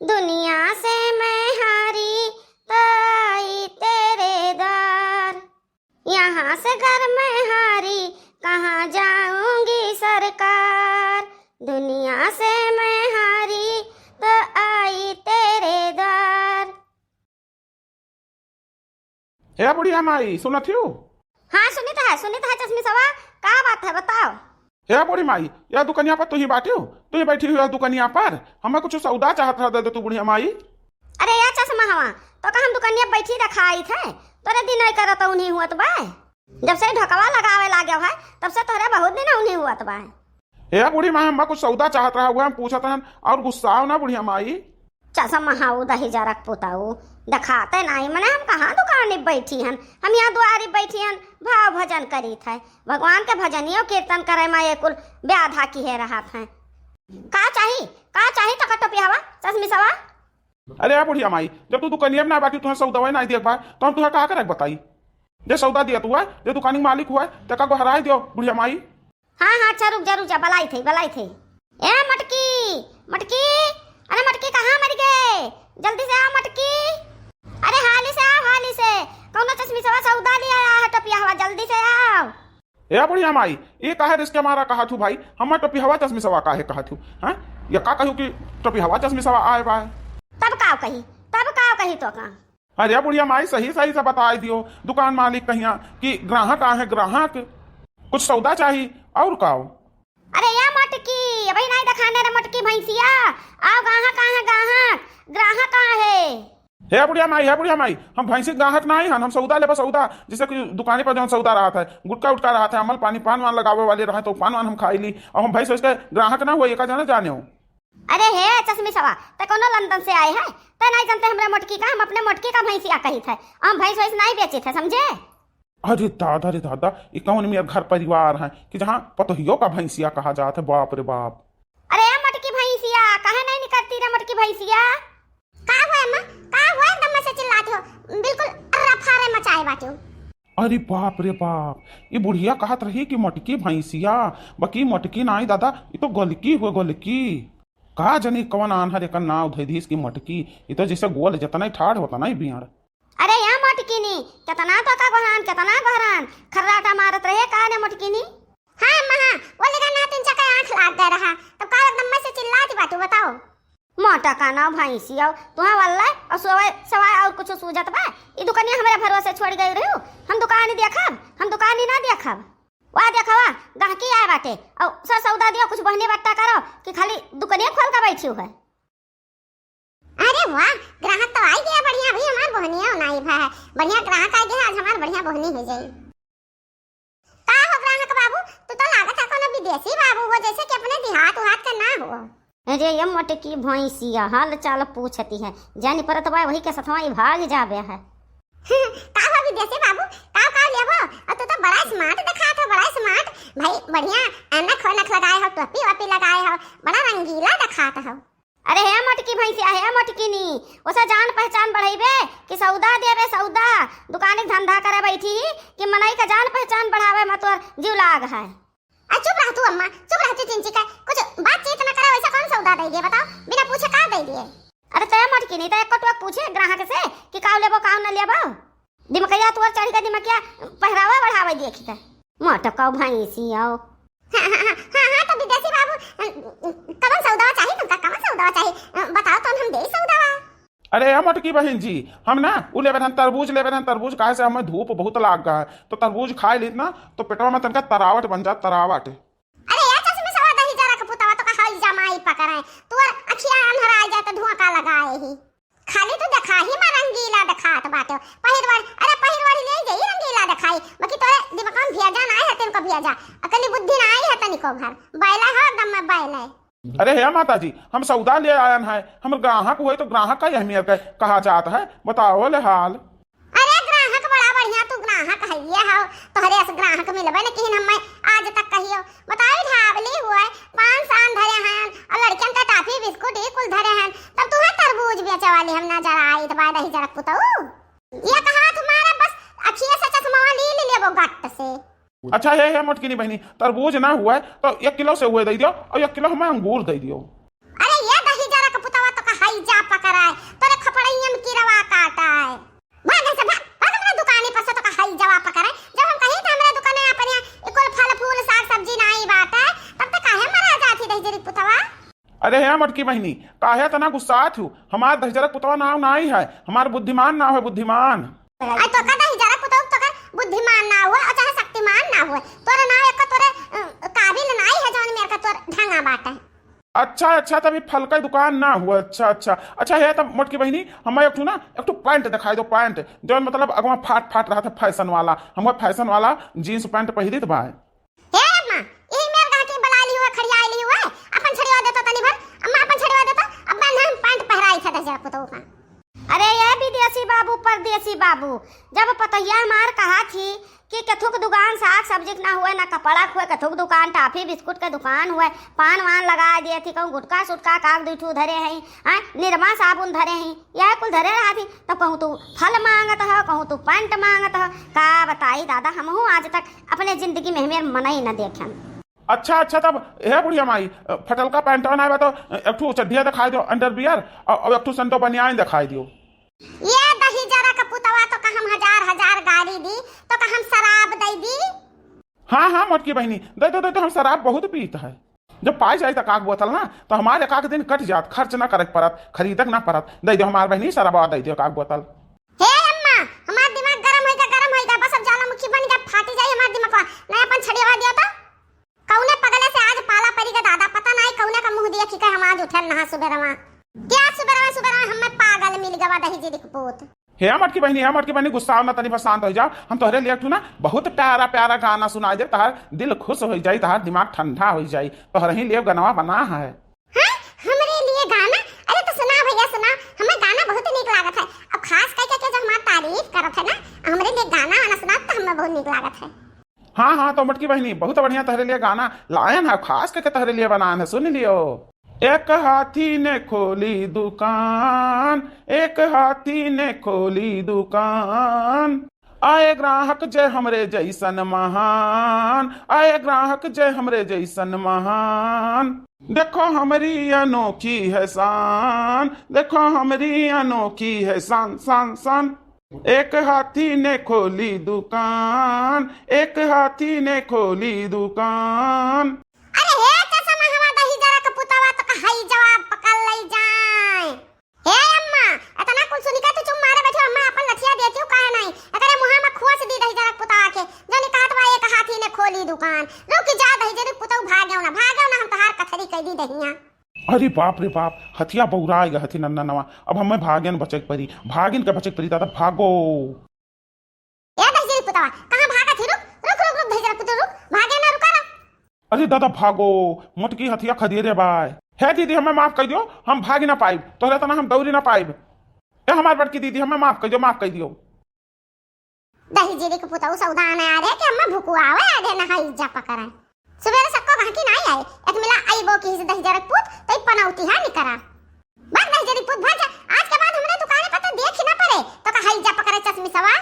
दुनिया से मैं हारी तो आई तेरे द्वार, यहाँ से घर में हारी कहाँ जाऊंगी सरकार। दुनिया से मैं हारी तो आई तेरे द्वार। हे बुढ़िया माई सुनत हो? हाँ सुनित है चश्मी सवा, का बात है बताओ। हे बुढ़ी माई यह दुकनिया पर तू ही बाटी हो, तू ही बैठी हुई है दुकनिया पर। हमें कुछ सौदा चाहत रहा दे तू बुढ़िया माई। अरे यार चश्मा हवा तो का हम दुकनिया बैठी रखाई थे, तोरे दिन नहीं करत उन्हीं हुआ बा। जब से ढकवा लगावे लागे है तब से तोरे बहुत दिन उन्हीं हुआ बा। हे बुढ़ी माई हमें कुछ सौदा चाहत रहा हुआ, हम पूछत हन और गुस्सा हो ना बुढ़िया माई। चश्मा हाउ दही जरक पोताऊ दिखाते नहीं मने हम कहाँ दुकान में बैठी हन, हम यहाँ दुआरी बैठी हन भाव भजन करी थे। भगवान के भजनियों कीर्तन करे माये कुल ब्याधा की है रहा थे। का चाहिए तो कटोपी हवा चश्मी सवा। अरे यार बुढ़िया माई जब तू दुकनिया में ना बाटी तुम्हें सौदा नहीं देख पाए तो हम तुम्हें कहा कर बताई। जे सौदा दिया तू है जे दुकानी मालिक हुआ है तो को हराई दियो बुढ़िया माई। हाँ अच्छा रुक जा बलाई थे। ए मटकी अरे मटकी कहाँ मर गए, जल्दी से आओ मटकी। अरे हाली से कौनो चश्मी सवा सौदा लिया है टपिया हवा, जल्दी से आओ। ए बुढ़िया माई ये काहे रिस्क हमारा कहा थू भाई, हम टपी हवा चश्मी सवा काहे कहा थू हैं? ये का कहू कि टपी हवा चश्मी सवा आए बाय तब का कही तो का। अरे बुढ़िया माई सही से बता दियो दुकान मालिक कहिया कि ग्राहक आ है, ग्राहक कुछ सौदा चाहिए और काओ। अरे या मटकी अभी नहीं दिखाने रे मटकी भैंसिया, आओ ग्राहक है। हे बुढ़िया माई हम भैंसी ग्राहक नहीं हन, हम सौदा ले सौदा जैसे कि दुकान पर जो सौदा रहा था गुटका उटका रहा था, अमल पानी पान वान लगावे वाले रहा तो पान वान हम खाई ली और हम भैंस के ग्राहक ना हुए का जाने हो। अरे हे चश्मी सवा ते कोनो लंदन से आए हैं ते नहीं जानते हमरे मटकी का, हम अपने मटकी का भैंसिया कही थे, हम भैंस वैस नहीं बेचे थे समझे। अरे दादा ये कौन मेरा घर परिवार है कि जहाँ पतोहियों का भैंसिया कहा जाता है, बाप रे बाप। अरे मटकी भैंसिया कहे नहीं निकलती रे मटकी भैंसिया। का हुआ अम्मा का हुआ, एकदम से चिल्लाते हो बिल्कुल रफारे मचाए बाटे हो। अरे बाप रे बाप ये बुढ़िया कहत रही कि मटकी भैंसिया, बाकी मटकी नहीं दादा ये तो गोलकी हो गोलकी। का जनी कौन आनहर एक नाव धई दी इसकी मटकी, ये तो जैसे गोल जितना ही ठाड़ होता नहीं बिहार। अरे यहाँ मटकी नी कितना तो का गहरान खर्राटा मारत रहे का ने मटकी नी। हाँ महा वो लगा ना तीन चक्कर आंख लाग दे रहा तब का एकदम से चिल्लाती बातू बताओ। मोटा का ना भैंसिया तुहा वल्ला और सवाय और कुछ सूझत बा। ई दुकानिया हमारे भरोसे छोड़ गई रही, हम दुकान ना देखब वह देखवा गहकी आए बाटे और सर सौदा दियो कुछ बहने बट्टा करो कि खाली दुकानिया खोल कर बैठी है। अरे वाह ग्राहक तो आई गया बढ़िया, अभी हमार बहनिया नहीं भा है बढ़िया ग्राहक आ गया, आज हमार बढ़िया बहनी हो जाई। का हो ग्राहक बाबू तू तो लागत है कोनो विदेशी बाबू हो, जैसे कि अपने देहात उहात का ना हो। अरे ये मटकी भैंसिया हाल चाल पूछती है, जानी परत बा वही के सथवा ही भाग जावे है। का हो विदेशी बाबू का लेबो, और तू तो बड़ा स्मार्ट दिखात हो, बड़ा स्मार्ट भाई बढ़िया नख लगाए हो, टोपी वपी लगाए हो, बड़ा रंगीला दिखात हो। अरे है मटकी भैंसिया है मटकी नी ओसा जान पहचान बढ़ाइबे कि सौदा देवे सौदा दुकान धंधा करे बैठी कि मनई का जान पहचान बढ़ावे मत और जीव लाग है। चुप रह तू अम्मा चुप रह तू चिंची का कुछ बातचीत न करे, वैसा कौन सौदा दे दिए बताओ, बिना पूछे का दे दिए। अरे ते मटकी नहीं तो एक कटुआ पूछे ग्राहक से कि का लेबो का न लेबो, दिमकैया तोर चढ़ी का दिमकिया पहरावा बढ़ावे देखी त मटका भैंसिया। हां तो विदेशी बाबू कौन सौदा चाहिए तुमका, कौन सौदा चाहिए बताओ तो हम दे सौदा। अरे मटकी बहन जी हम ना वो ले तरबूज काहे से हमें धूप बहुत लाग गया है तो तरबूज खाए ली ना तो पेटवा में तनका तरावट बन जा तरावट। अरे यार चश्मे सवा दही जरा का पुतावा तो का हई जमाई पकड़ाए तू अखियां अंधरा आ जाए तो धुआं का लगाए ही खाली तो देखा ही मा रंगीला दिखात बाटे पहिरवाड़ी ले जाई रंगीला दिखाई, बाकी तोरे दिमाग में भेजा ना है तेन को भेजा अकली बुद्धि ना आई है तनिको घर बैला है दम में बैला। अरे हे माता जी हम सौदा ले आयन है, हम ग्राहक हुए तो ग्राहक का अहमियत कहा जाता है, बताओ ले हाल। अरे ग्राहक बड़ा बढ़िया तू ग्राहक है ये हो तोहरे से ग्राहक मिलबे न कि हम आज तक कहियो बताओ ढाबली हुए 5 साल धरे हैं और लड़कियन का टॉफी बिस्कुट ही कुल धरे हैं, तब तू है तरबूज बेचे वाली हम ना जरा आई दबा दही जरा पुताऊ ये कहा तुम्हारा बस अखिए से चश्मा ले लेबो गट से। अच्छा है मटकी बहनी तरबूज ना हुआ है तो 1 किलो से हुए दे दियो और 1 किलो हमें अंगूर दे दियो। अरे ये दही जरा का पुतावा तो का हई जा अरे है मटकी बहनी, काहे तना गुस्सा थू? हमार दहजरक पुतवा नाव नाई है, हमार बुद्धिमान नाव है, बुद्धिमान। आई तो का दहजरक पुतवा तो का बुद्धिमान ना हुआ और चाहे शक्तिमान ना हुआ, तोरे नाव एक तोरे काबिल नाई है जौन मेरे का तोर ढंगा बाटा है। अच्छा अच्छा, तभी फल का दुकान ना हुआ। अच्छा अच्छा अच्छा है तब मोटकी बहनी, हमें एक ना एक पैंट दिखाई दो, पैंट जो मतलब अगवा फाट फाट रहा था, फैशन वाला, हम फैशन वाला जींस पैंट पहिरित बा। हे अम्मा यही मेरे गाकी बलाली हुआ खड़िया आईली हुआ अपन छड़िया देता तनी भर, अम्मा अपन छड़िया देता अब मैं हम पैंट पहराई था दहजरक पुतवा का। अरे ये विदेशी बाबू परदेसी बाबू, जब पतैया मार कहा थी कि कथुक दुकान साग सब्जी ना हुए ना कपड़ा हुए, कथुक दुकान टाफी बिस्कुट के दुकान हुए, पान वान लगा दिए थी, कहूँ गुटका सुटका काग दूठू धरे हैं, हाँ निरमा साबुन धरे हैं, यह कुल धरे रहा थी। तो कहूँ तू फल मांगत हो, कहूँ तू पैंट मांगत हो, का बताई दादा हम आज तक अपने जिंदगी में हमें मन ही न देखे। अच्छा अच्छा, तब है बुढ़िया माई फटल का पैंट बनाए तो एक चड्ढिया दिखाई दो अंडरवियर, और एक संतो बनियान दिखाई दियो। ये दही जरा का पुतवा तो का हम हजार हजार गाड़ी दी तो का हम शराब दे दी। हाँ हाँ मोटकी बहनी, दे दो हम शराब बहुत पीता है। जब पाई जाए तक बोतल ना तो हमारे एक दिन कट जात, खर्च ना करे परत, खरीदक ना परत, दे दो हमारे बहनी शराब दे दो एक बोतल। हे अम्मा हमार दिमाग गरम होइगा बस अब ज्वालामुखी बन जा फाटी जाए हमार दिमाग नया अपन छड़िया दिया तो कौने पगले से आज पाला परीगा दादा, पता नहीं कौने का मुंह दिया कि हम आज उठल नहा सुबेरवा, क्या सुबेरवा हमें पागल मिल गवा दही जी दिखपोत। हे मटकी बहनी गुस्सा ना, तनी शांत हो जाओ। हम तोहरे लिए ना बहुत प्यारा प्यारा गाना सुनाई दे, तहार दिल खुश हो जाई, तहार दिमाग ठंडा हो जाई, तोहरे ही लिए गनवा बना है। हां हमरे लिए गाना? अरे तो सुना भैया सुना, हमें गाना बहुत नीक लागत है। अब खास करके जो हमार तारीफ करत है ना, हमरे लिए गाना वाना सुना तो हमें बहुत नीक लागत है। हाँ हाँ तो मटकी बहनी बहुत बढ़िया तोहरे लिए गाना लायन है, खास करके तोहरे लिए बनान है, सुन लियो। एक हाथी ने खोली दुकान, एक हाथी ने खोली दुकान, आए ग्राहक जय हमरे जैसन महान, आए ग्राहक जय हमरे जैसन महान, देखो हमारी अनोखी है शान, देखो हमारी अनोखी है शान शान शान। एक हाथी ने खोली दुकान, एक हाथी ने खोली दुकान। अरे हे कसम हवा दही जरा का पुतवा तो कहाई जवाब पकड़ लई जाए। हे अम्मा इतना कुल सुनी का तू चुप मारे बैठो, अम्मा अपन लठिया देती हूं काहे नहीं, अगर मुंह में खुआ से दी दही जरा पुतवा के जनी कहत बा एक हाथी ने खोली दुकान, रुक जा दही जरा पुतवा भागो ना हम तहार कथरी कह दी दहिया। अरे बाप रे बाप, हथिया बौरा गया हथी नन्ना नवा, अब हमें भागिन बचक परी, भागिन के बचक परी दादा भागो। ए दही जरा पुतवा कहां भागा थी? रुक दही जरा पुतवा रुक, भागे ना रुका ना। अरे दादा भागो, मोटकी हथिया खदीरे बाय है। दीदी हमें माफ कर दियो, हम भाग ना पाइब, तोहरे तना हम दौड़ी ना पाइब। ए हमार बड़की दीदी हमें माफ कर दियो। दही जीरी के पुतवा सावधान आ रे कि अम्मा भुकुआ आवे आधे ना हाई जा पकड़ा। सुबह सक्को घाकी नहीं आए, एक मिला आई बो की दही जरा पुत तो पनौती हा नहीं करा। बस दही जरी पुत भाग जा, आज के बाद हमरे दुकान पे तो देख ही ना पड़े तो का हाई जा पकड़े चश्मी सवा।